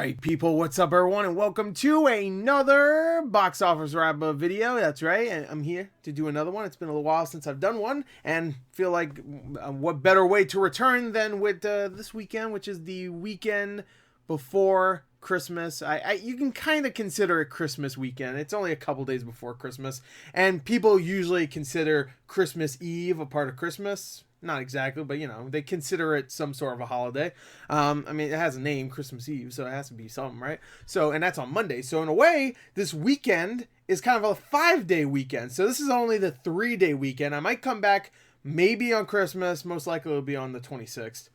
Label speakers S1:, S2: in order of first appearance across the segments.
S1: Alright people, what's up everyone, and welcome to another box office wrap-up video. That's right, and I'm here to do another one. It's been a little while since I've done one, and feel like what better way to return than with this weekend, which is the weekend before Christmas. You can kind of consider it Christmas weekend. It's only a couple days before Christmas, and people usually consider Christmas Eve a part of Christmas. Not exactly, but you know, they consider it some sort of a holiday. I mean, it has a name, Christmas Eve, so it has to be something, right? So, and that's on Monday. So in a way, this weekend is kind of a 5-day weekend. So this is only the 3-day weekend. I might come back maybe on Christmas. Most likely it'll be on the 26th.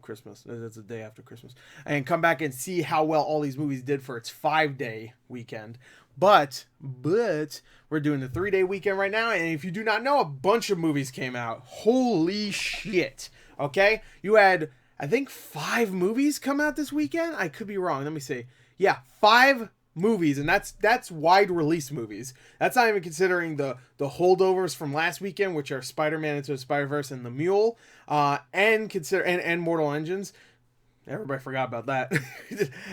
S1: Christmas. That's the day after Christmas. And come back and see how well all these movies did for its 5-day weekend. But we're doing the 3-day weekend right now, and if you do not know, a bunch of movies came out. Holy shit. Okay? You had, I think, 5 movies come out this weekend? I could be wrong. Let me see. Yeah, 5 movies, and that's wide release movies. That's not even considering the holdovers from last weekend, which are Spider-Man Into the Spider-Verse and The Mule, and Mortal Engines. Everybody forgot about that.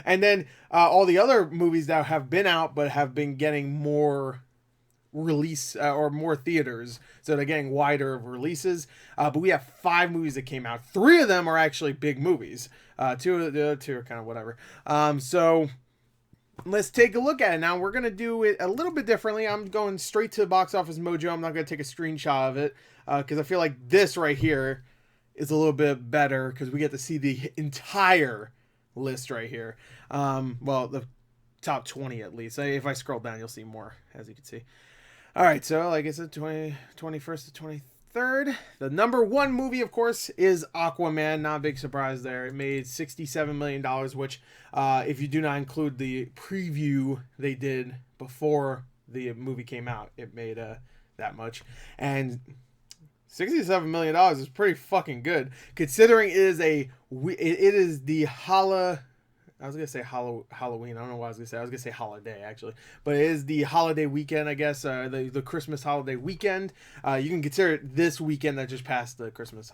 S1: And then all the other movies that have been out but have been getting more release or more theaters, so they're getting wider releases. But we have 5 movies that came out. 3 of them are actually big movies. 2 of the other 2 are kind of whatever. So let's take a look at it. Now we're going to do it a little bit differently. I'm going straight to Box Office Mojo. I'm not going to take a screenshot of it because I feel like this right here is a little bit better because we get to see the entire list right here. Well, the top 20 at least. If I scroll down, you'll see more, as you can see. All right, so like I said, 21st to 23rd. The number 1 movie, of course, is Aquaman. Not a big surprise there. It made $67 million, which, if you do not include the preview they did before the movie came out, it made that much. And $67 million is pretty fucking good, considering it is the Halloween. I don't know what I was gonna say. I was gonna say holiday actually, but it is the holiday weekend, I guess. The Christmas holiday weekend. You can consider it this weekend that just passed the Christmas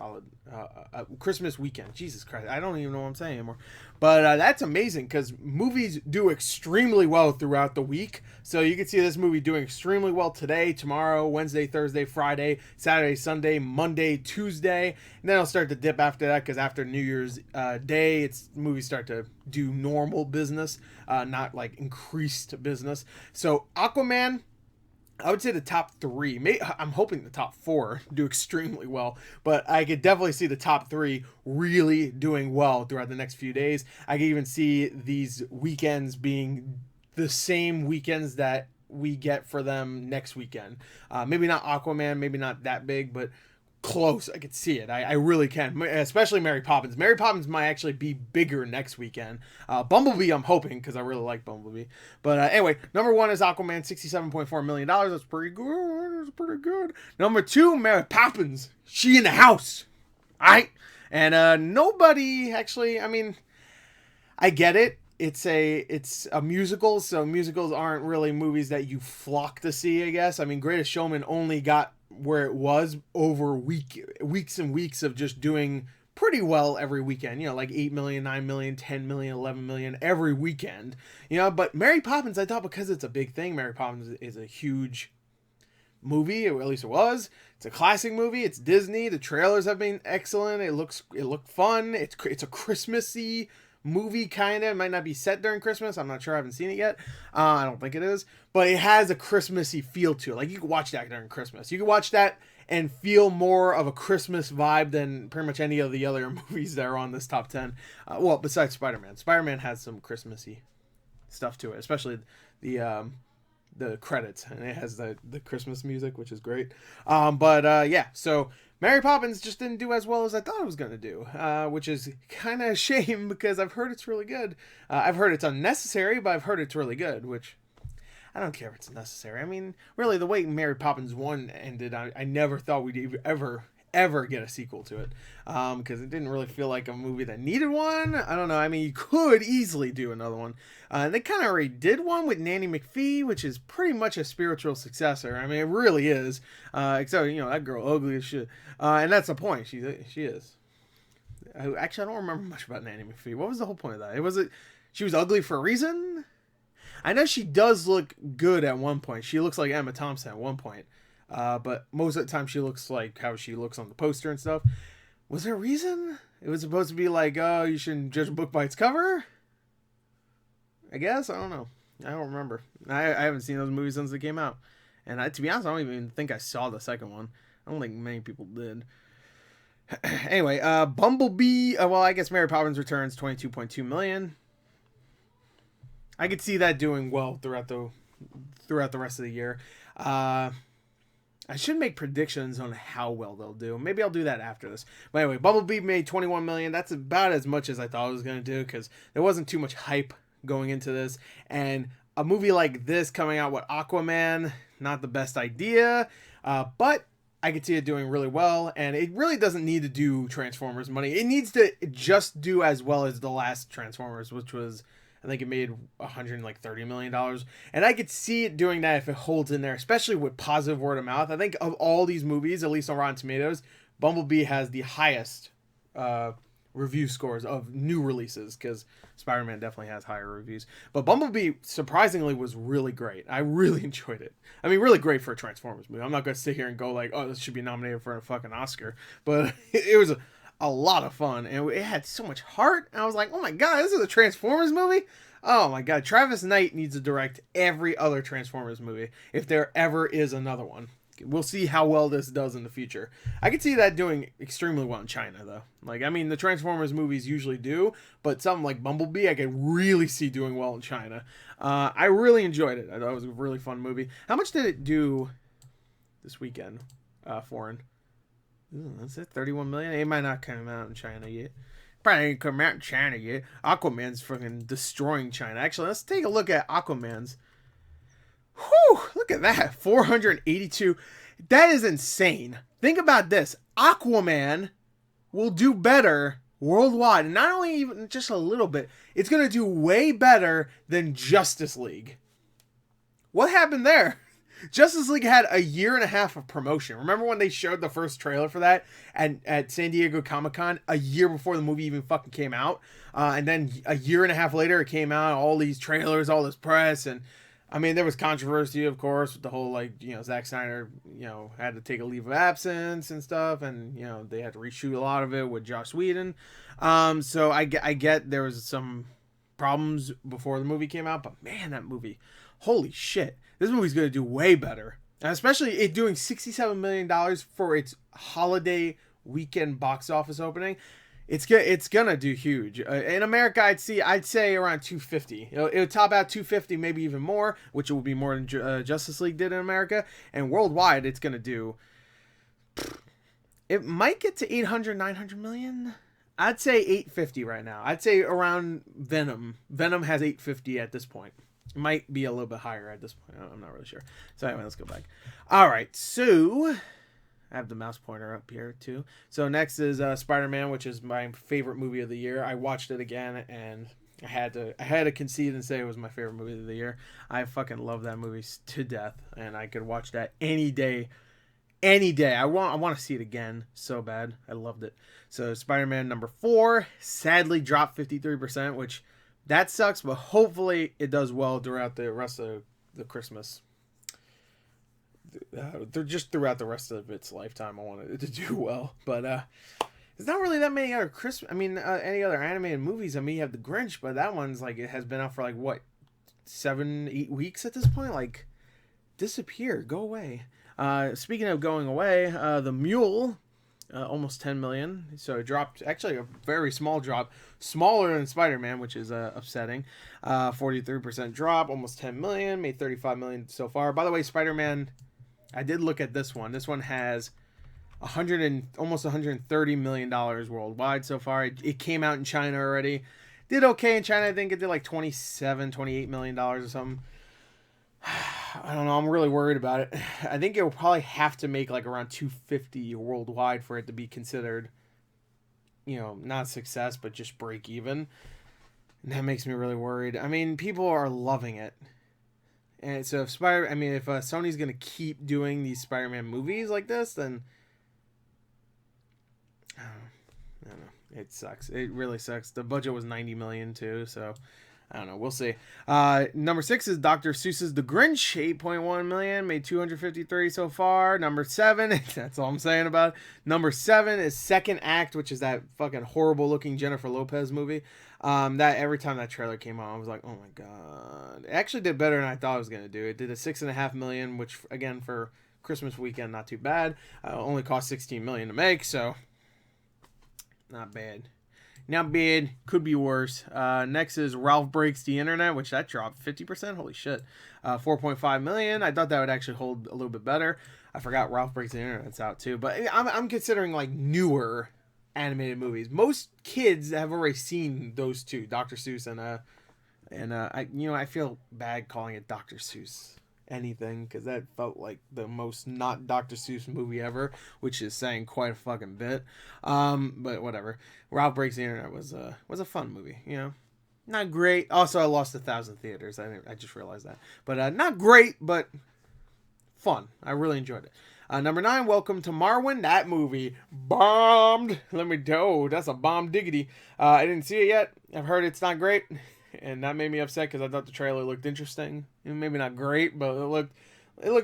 S1: Christmas weekend. Jesus Christ, I don't even know what I'm saying anymore. But that's amazing because movies do extremely well throughout the week. So you can see this movie doing extremely well today, tomorrow, Wednesday, Thursday, Friday, Saturday, Sunday, Monday, Tuesday, and then it'll start to dip after that because after New Year's Day, movies start to do normal business, not like increased business. So Aquaman, I would say the top 3. I'm hoping the top 4 do extremely well, but I could definitely see the top 3 really doing well throughout the next few days. I could even see these weekends being the same weekends that we get for them next weekend. Maybe not Aquaman, maybe not that big, but close. I could see it. I really can, especially Mary Poppins. Mary Poppins might actually be bigger next weekend. Bumblebee, I'm hoping, because I really like Bumblebee. But anyway, number 1 is Aquaman, $67.4 million. That's pretty good. That's pretty good. Number 2, Mary Poppins. She in the house. All right? And nobody actually, I mean, I get it. It's a musical, so musicals aren't really movies that you flock to see, I guess. I mean, Greatest Showman only got where it was over weeks and weeks of just doing pretty well every weekend, you know, like 8 million, 9 million, 10 million, 11 million every weekend, you know. But Mary Poppins, I thought, because it's a big thing, Mary Poppins is a huge movie, or at least it was. It's a classic movie. It's Disney. The trailers have been excellent. It looked fun. It's a Christmassy movie, kind of. It might not be set during Christmas. I'm not sure. I haven't seen it yet. I don't think it is, but it has a Christmassy feel to it. Like, you can watch that during Christmas. You can watch that and feel more of a Christmas vibe than pretty much any of the other movies that are on this top 10. Well, besides Spider-Man. Spider-Man has some Christmassy stuff to it, especially the credits, and it has the Christmas music, which is great. Yeah, so Mary Poppins just didn't do as well as I thought it was going to do, which is kind of a shame because I've heard it's really good. I've heard it's unnecessary, but I've heard it's really good, which I don't care if it's necessary. I mean, really, the way Mary Poppins 1 ended, I never thought we'd ever get a sequel to it, because it didn't really feel like a movie that needed one. I don't know. I mean, you could easily do another one. They kind of already did one with Nanny McPhee, which is pretty much a spiritual successor. I mean, it really is. Except, you know, that girl ugly as shit. And that's the point. She is. Actually, I don't remember much about Nanny McPhee. What was the whole point of that? she was ugly for a reason. I know she does look good at one point. She looks like Emma Thompson at one point. But most of the time she looks like how she looks on the poster and stuff. Was there a reason? It was supposed to be like, oh, you shouldn't judge a book by its cover? I guess. I don't know. I don't remember. I haven't seen those movies since they came out. And to be honest, I don't even think I saw the second one. I don't think many people did. Anyway, Bumblebee. Well, I guess Mary Poppins Returns, 22.2 million. I could see that doing well throughout the rest of the year. I should make predictions on how well they'll do. Maybe I'll do that after this. But anyway, Bumblebee made 21 million. That's about as much as I thought it was going to do because there wasn't too much hype going into this. And a movie like this coming out with Aquaman, not the best idea. But I could see it doing really well. And it really doesn't need to do Transformers money. It needs to just do as well as the last Transformers, which was, I think it made $130 million. And I could see it doing that if it holds in there, especially with positive word of mouth. I think of all these movies, at least on Rotten Tomatoes, Bumblebee has the highest review scores of new releases because Spider-Man definitely has higher reviews. But Bumblebee, surprisingly, was really great. I really enjoyed it. I mean, really great for a Transformers movie. I'm not going to sit here and go like, oh, this should be nominated for a fucking Oscar. But it was a lot of fun, and it had so much heart. And I was like, oh my god, this is a Transformers movie? Oh my god, Travis Knight needs to direct every other Transformers movie if there ever is another one. We'll see how well this does in the future. I could see that doing extremely well in China, though. Like, I mean, the Transformers movies usually do, but something like Bumblebee, I could really see doing well in China. I really enjoyed it. I thought it was a really fun movie. How much did it do this weekend, foreign? Ooh, that's it, 31 million. It might not come out in China yet. Probably ain't come out in China yet. Aquaman's fucking destroying China. Actually, let's take a look at Aquaman's. Whew, look at that. 482. That is insane. Think about this. Aquaman will do better worldwide. And not only even just a little bit. It's going to do way better than Justice League. What happened there? Justice League had a year and a half of promotion. Remember when they showed the first trailer for that at San Diego Comic-Con a year before the movie even fucking came out? And then a year and a half later, it came out, all these trailers, all this press. And, I mean, there was controversy, of course, with the whole, like, you know, Zack Snyder, you know, had to take a leave of absence and stuff. And, you know, they had to reshoot a lot of it with Joss Whedon. So I get there was some problems before the movie came out. But, man, that movie, holy shit. This movie's going to do way better. And especially it doing $67 million for its holiday weekend box office opening. It's going to do huge. In America, I'd say around 250. It would top out 250, maybe even more, which will be more than Justice League did in America. And worldwide, it's going to do... It might get to 800, 900 million. I'd say 850 right now. I'd say around Venom. Venom has 850 at this point. It might be a little bit higher at this point. I'm not really sure. So anyway, let's go back. All right, so I have the mouse pointer up here too. So next is Spider-Man, which is my favorite movie of the year. I watched it again, and I had to concede and say it was my favorite movie of the year. I fucking love that movie to death, and I could watch that any day. Any day. I want to see it again so bad. I loved it. So Spider-Man number 4 sadly dropped 53%, which that sucks, but hopefully it does well throughout the rest of the Christmas. They're just throughout the rest of its lifetime. I wanted it to do well, but there's not really that many other Christmas. I mean, any other animated movies. I mean, you have The Grinch, but that one's like it has been out for like what 7-8 weeks at this point. Like, disappear, go away. Speaking of going away, The Mule. Almost 10 million. So it dropped, actually a very small drop, smaller than Spider-Man, which is upsetting. 43% drop, almost 10 million, made 35 million so far. By the way, Spider-Man, I did look at this one. This one has almost $130 million worldwide so far. It came out in China already. Did okay in China. I think it did like $28 million or something. I don't know. I'm really worried about it. I think it will probably have to make like around 250 worldwide for it to be considered, you know, not a success, but just break even. And that makes me really worried. I mean, people are loving it. And so if Sony's going to keep doing these Spider-Man movies like this, then I don't know. It sucks. It really sucks. The budget was $90 million too, so I don't know. We'll see. Number 6 is Dr. Seuss's The Grinch, 8.1 million, made 253 so far. Number 7, that's all I'm saying about it. Number 7 is Second Act, which is that fucking horrible looking Jennifer Lopez movie. That every time that trailer came out, I was like, oh my god. It actually did better than I thought it was gonna do. It did a 6.5 million, which again for Christmas weekend, not too bad. Only cost 16 million to make, so not bad. Not bad. Could be worse. Next is Ralph Breaks the Internet, which that dropped 50%. Holy shit. 4.5 million. I thought that would actually hold a little bit better. I forgot Ralph Breaks the Internet's out too. But I'm considering like newer animated movies. Most kids have already seen those two, Dr. Seuss and I feel bad calling it Dr. Seuss anything because that felt like the most not Dr. Seuss movie ever, which is saying quite a fucking bit. But whatever. Ralph Breaks the Internet was a fun movie, you know. Not great. Also, I lost 1,000 theaters. I just realized that. But not great, but fun. I really enjoyed it. Number 9, Welcome to Marwen. That movie bombed. Let me know. That's a bomb diggity. I didn't see it yet. I've heard it's not great. And that made me upset because I thought the trailer looked interesting. Maybe not great, but it looked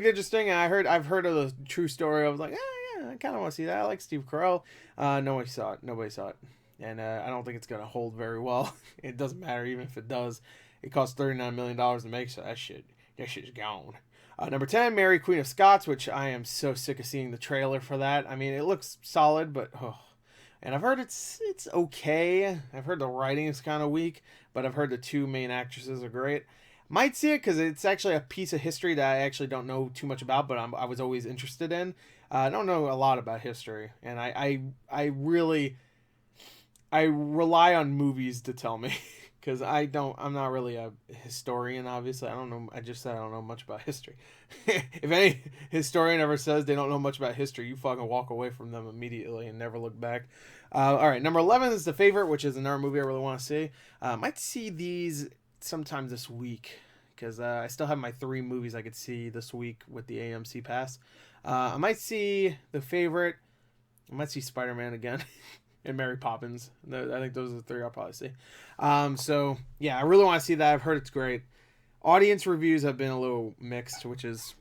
S1: interesting. And I've heard of the true story. I was like, yeah, I kind of want to see that. I like Steve Carell. Nobody saw it. And I don't think it's going to hold very well. It doesn't matter even if it does. It cost $39 million to make, so that shit's gone. Number 10, Mary Queen of Scots, which I am so sick of seeing the trailer for that. I mean, it looks solid, but and I've heard it's okay. I've heard the writing is kind of weak, but I've heard the two main actresses are great. Might see it because it's actually a piece of history that I actually don't know too much about, but I was always interested in. I don't know a lot about history, and I rely on movies to tell me because I'm not really a historian, obviously. I don't know. I just said I don't know much about history. If any historian ever says they don't know much about history, you fucking walk away from them immediately and never look back. All right, number 11 is The Favorite, which is another movie I really want to see. Might see these sometime this week because I still have my 3 movies I could see this week with the AMC pass. I might see The Favorite. I might see Spider-Man again. And Mary Poppins. I think those are the 3 I'll probably see. So, yeah, I really want to see that. I've heard it's great. Audience reviews have been a little mixed, which is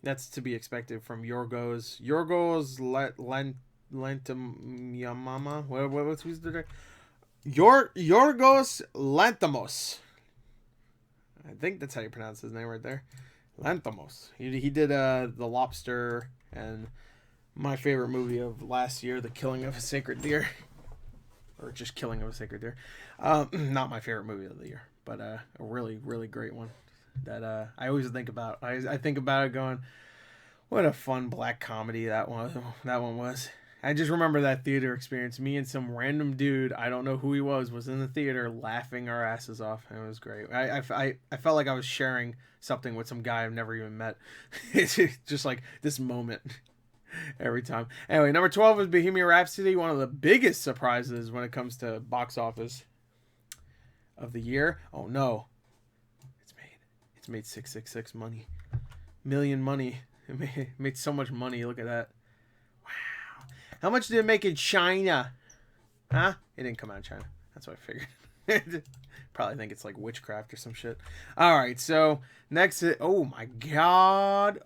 S1: that's to be expected from Yorgos Lanthimos. What's who's the director? Yorgos Lanthimos. I think that's how you pronounce his name right there. Lanthimos. He did The Lobster and my favorite movie of last year, The Killing of a Sacred Deer. Or just Killing of a Sacred Deer. Not my favorite movie of the year, but a really, really great one that I always think about. I think about it going, what a fun black comedy that one was. I just remember that theater experience. Me and some random dude, I don't know who he was in the theater laughing our asses off. And it was great. I felt like I was sharing something with some guy I've never even met. It's just like this moment every time. Anyway, number 12 is Bohemian Rhapsody, one of the biggest surprises when it comes to box office of the year. Oh no, it's made 666 million money. It made so much money. Look at that. Wow. How much did it make in China? Huh? It didn't come out in China. That's what I figured. Probably think it's like witchcraft or some shit. All right, so next is, oh my god.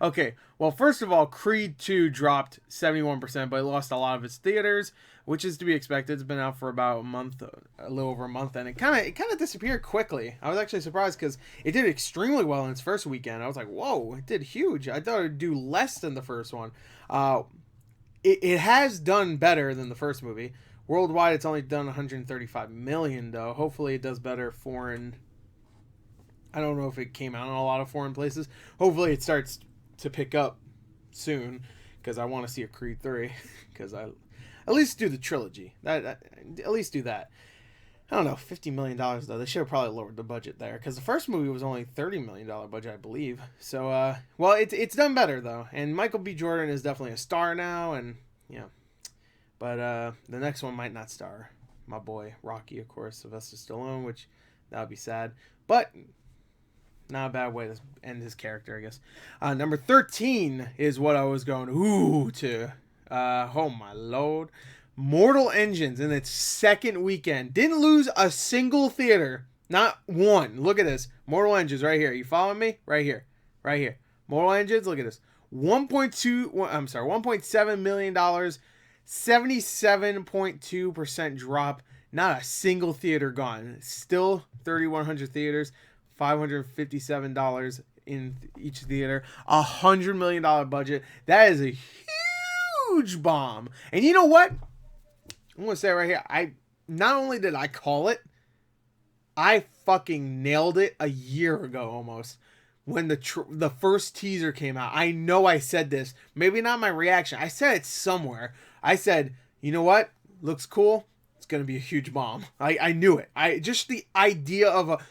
S1: Okay, well, first of all, Creed 2 dropped 71%, but it lost a lot of its theaters, which is to be expected. It's been out for about a little over a month, and it kind of disappeared quickly. I was actually surprised because it did extremely well in its first weekend. I was like, whoa, it did huge. I thought it would do less than the first one. It has done better than the first movie. Worldwide, it's only done 135 million, though. Hopefully, it does better foreign. I don't know if it came out in a lot of foreign places. Hopefully, it starts to pick up soon, because I want to see a Creed 3. Because at least do the trilogy. At least do that. I don't know, $50 million, though. They should have probably lowered the budget there, because the first movie was only $30 million budget, I believe. So, well, it's done better, though. And Michael B. Jordan is definitely a star now, and, yeah. But the next one might not star my boy Rocky, of course, Sylvester Stallone, which that would be sad. But not a bad way to end his character, I guess. Number 13 is what I was going to. Oh my lord. Mortal Engines in its second weekend didn't lose a single theater, not one. Look at this, Mortal Engines right here. You following me? Right here, right here. Mortal Engines. Look at this. 1.7 million dollars, 77.2% drop. Not a single theater gone. Still 3,100 theaters, $557 in each theater. $100 million budget. That is a huge bomb. And you know what? I'm gonna say it right here. I not only did I call it, I fucking nailed it a year ago almost when the first teaser came out. I know I said this. Maybe not my reaction. I said it somewhere. I said, you know what? Looks cool. It's gonna be a huge bomb. I knew it. Just the idea of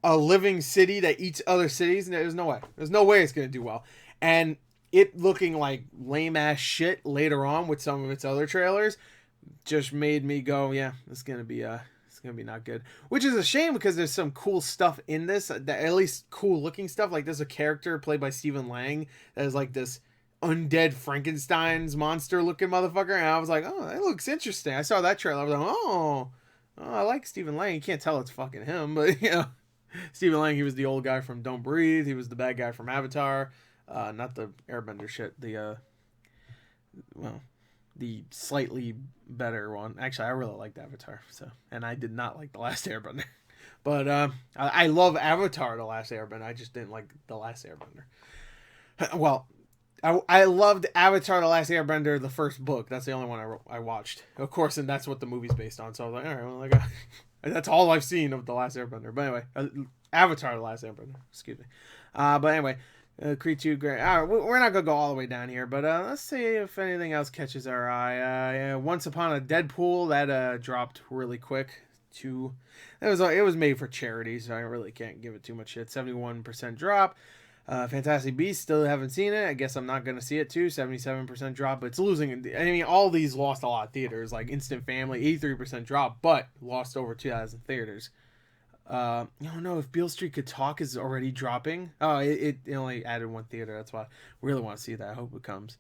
S1: a living city that eats other cities. There's no way. There's no way it's gonna do well. And it looking like lame ass shit later on with some of its other trailers just made me go, yeah, it's gonna be not good. Which is a shame because there's some cool stuff in this, that at least cool looking stuff. Like there's a character played by Stephen Lang that is like this undead Frankenstein's monster looking motherfucker, and I was like, oh, that looks interesting. I saw that trailer. I was like, oh, I like Stephen Lang. You can't tell it's fucking him, but you know, Stephen Lang. He was the old guy from Don't Breathe. He was the bad guy from Avatar. Not the Airbender shit. The slightly better one. Actually, I really liked Avatar. And I did not like The Last Airbender. But I love Avatar: The Last Airbender. I just didn't like The Last Airbender. Well, I loved Avatar: The Last Airbender, the first book. That's the only one I watched. Of course, and that's what the movie's based on. So I was like, all right, well, that's all I've seen of The Last Airbender. But anyway, Avatar: The Last Airbender. Excuse me. But anyway. Creed 2, great. All right, we're not going to go all the way down here, but let's see if anything else catches our eye. Once Upon a Deadpool, that dropped really quick. It was made for charity, so I really can't give it too much shit. 71% drop. Fantastic Beasts, still haven't seen it. I guess I'm not going to see it too. 77% drop, but it's losing. I mean, all these lost a lot of theaters, like Instant Family, 83% drop, but lost over 2,000 theaters. I don't know if Beale Street Could Talk is already dropping. Oh, it only added one theater. That's why I really want to see that. I hope it comes.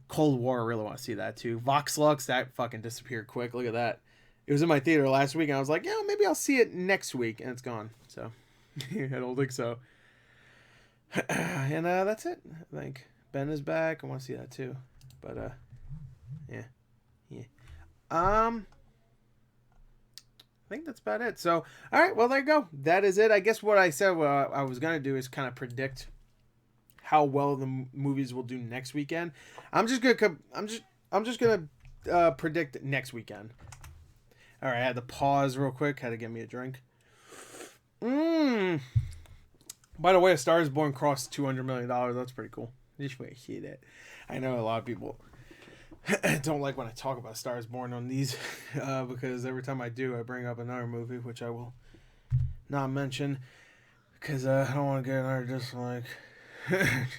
S1: Cold War, I really want to see that too. Vox Lux, that fucking disappeared quick. Look at that. It was in my theater last week, and I was like, yeah, maybe I'll see it next week, and it's gone. So, I don't think so. And that's it. I think Ben is back. I want to see that too. But yeah. I think that's about it. So, all right, well, there you go. That is it. I guess what I said I was going to do is kind of predict how well the movies will do next weekend. I'm just going to predict next weekend. All right, I had to pause real quick. Had to get me a drink. By the way, A Star is Born crossed $200 million. That's pretty cool. Just wait to see that. I know a lot of people don't like when I talk about Stars Born on these because every time I do, I bring up another movie, which I will not mention because I don't want to get another dislike,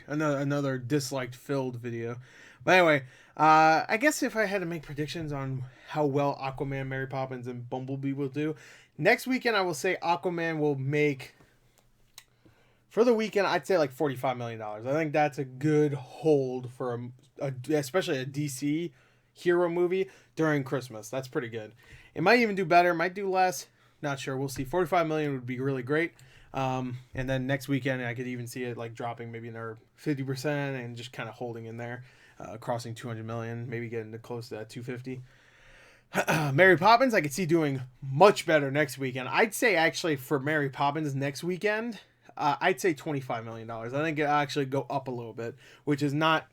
S1: another disliked filled video. But anyway, I guess if I had to make predictions on how well Aquaman, Mary Poppins, and Bumblebee will do, next weekend I will say Aquaman will make, for the weekend, I'd say like $45 million. I think that's a good hold for especially a DC hero movie during Christmas. That's pretty good. It might even do better, might do less. Not sure. We'll see. $45 million would be really great. And then next weekend, I could even see it like dropping maybe another 50% and just kind of holding in there, crossing 200 million, maybe getting to close to that 250. Mary Poppins, I could see doing much better next weekend. I'd say actually for Mary Poppins next weekend, I'd say $25 million. I think it'll actually go up a little bit, which is not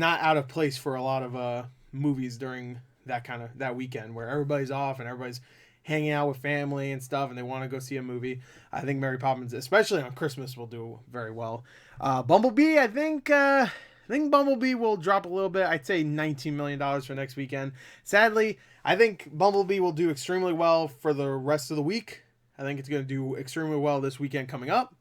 S1: out of place for a lot of movies during that weekend where everybody's off and everybody's hanging out with family and stuff and they want to go see a movie. I think Mary Poppins, especially on Christmas, will do very well. Bumblebee, I think Bumblebee will drop a little bit. I'd say $19 million for next weekend. Sadly, I think Bumblebee will do extremely well for the rest of the week. I think it's going to do extremely well this weekend coming up.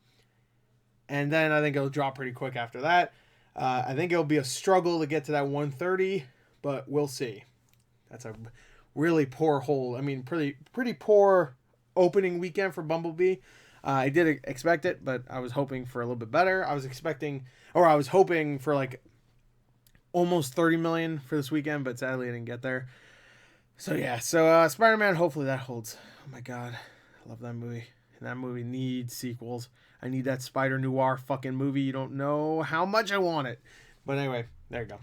S1: And then I think it'll drop pretty quick after that. I think it'll be a struggle to get to that 130, but we'll see. That's a really poor hold. I mean, pretty poor opening weekend for Bumblebee. I did expect it, but I was hoping for a little bit better. I was hoping for like almost 30 million for this weekend, but sadly I didn't get there. So yeah, Spider-Man, hopefully that holds. Oh my god, I love that movie. And that movie needs sequels. I need that Spider Noir fucking movie. You don't know how much I want it. But anyway, there you go.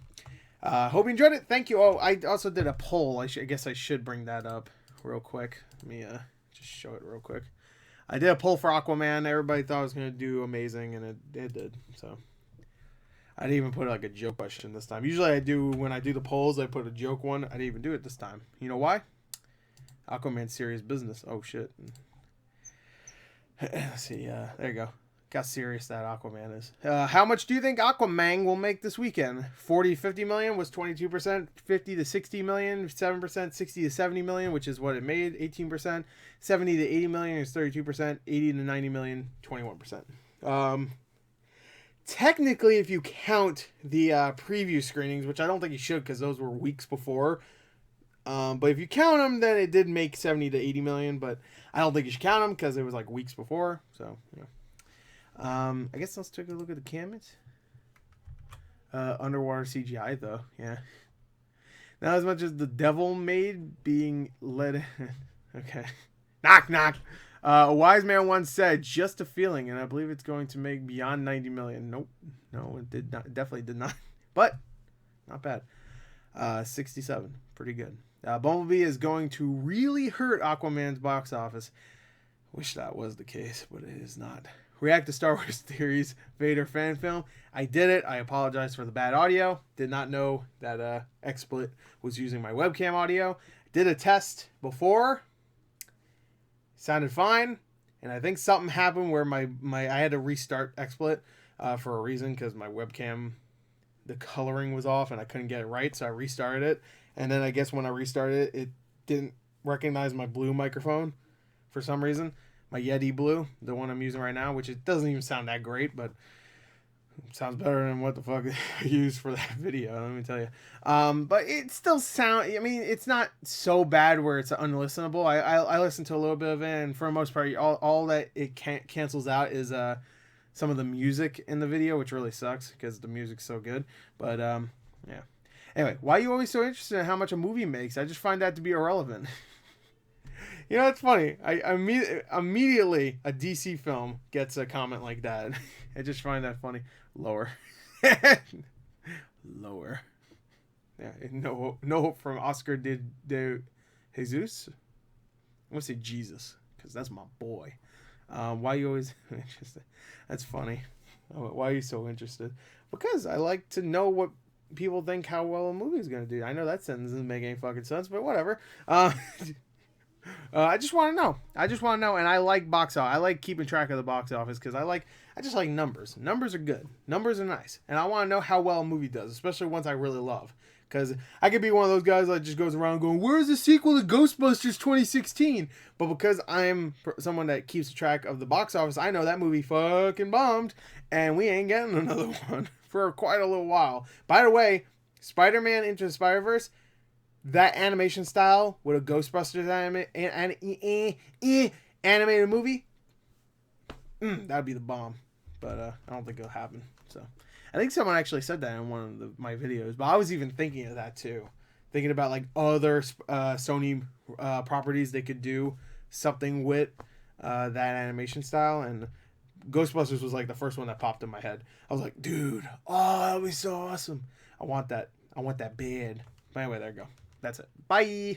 S1: Hope you enjoyed it. Thank you. Oh, I also did a poll. I guess I should bring that up real quick. Let me just show it real quick. I did a poll for Aquaman. Everybody thought I was going to do amazing, and it did. So I didn't even put like a joke question this time. Usually when I do the polls, I put a joke one. I didn't even do it this time. You know why? Aquaman serious business. Oh, shit. Let's see. There you go. How serious that Aquaman is. How much do you think Aquaman will make this weekend? 40 to 50 million was 22%, 50 to 60 million, 7%, 60 to 70 million, which is what it made, 18%, 70 to 80 million is 32%, 80 to 90 million, 21%. Technically, if you count the preview screenings, which I don't think you should because those were weeks before, but if you count them, then it did make 70 to 80 million, but I don't think you should count them because it was like weeks before, so, yeah. I guess let's take a look at the comments. Underwater CGI though, yeah. Not as much as the devil made being led. Okay. Knock knock. A wise man once said, "Just a feeling," and I believe it's going to make beyond 90 million. Nope. No, it did not. It definitely did not. But not bad. 67. Pretty good. Bumblebee is going to really hurt Aquaman's box office. Wish that was the case, but it is not. React to Star Wars Theories Vader fan film. I did it. I apologize for the bad audio. Did not know that XSplit was using my webcam audio. Did a test before. Sounded fine. And I think something happened where I had to restart XSplit for a reason because my webcam, the coloring was off and I couldn't get it right. So I restarted it. And then I guess when I restarted it, it didn't recognize my blue microphone for some reason. My Yeti Blue, the one I'm using right now, which it doesn't even sound that great, but it sounds better than what the fuck I used for that video, let me tell you. But it still I mean, it's not so bad where it's unlistenable. I listened to a little bit of it, and for the most part, all that it cancels out is some of the music in the video, which really sucks because the music's so good. But yeah. Anyway, why are you always so interested in how much a movie makes? I just find that to be irrelevant. You know, it's funny. Immediately a DC film gets a comment like that. I just find that funny. Lower. Lower. Yeah, no hope from Oscar de Jesus. I want to say Jesus, because that's my boy. Why are you always interested? That's funny. Why are you so interested? Because I like to know what people think how well a movie is going to do. I know that sentence doesn't make any fucking sense, but whatever. I just want to know. And I like box office. I like keeping track of the box office because I just like numbers. Numbers are good. Numbers are nice. And I want to know how well a movie does, especially ones I really love. Because I could be one of those guys that just goes around going, "Where's the sequel to Ghostbusters 2016?" But because I'm someone that keeps track of the box office, I know that movie fucking bombed, and we ain't getting another one for quite a little while. By the way, Spider-Man Into the Spider-Verse, that animation style with a Ghostbusters animated movie, that'd be the bomb. But I don't think it'll happen. So I think someone actually said that in one of my videos. But I was even thinking of that too, thinking about like other Sony properties they could do something with that animation style, and Ghostbusters was like the first one that popped in my head. I was like, dude, oh, that'd be so awesome. I want that bad. But anyway, there you go. That's it. Bye.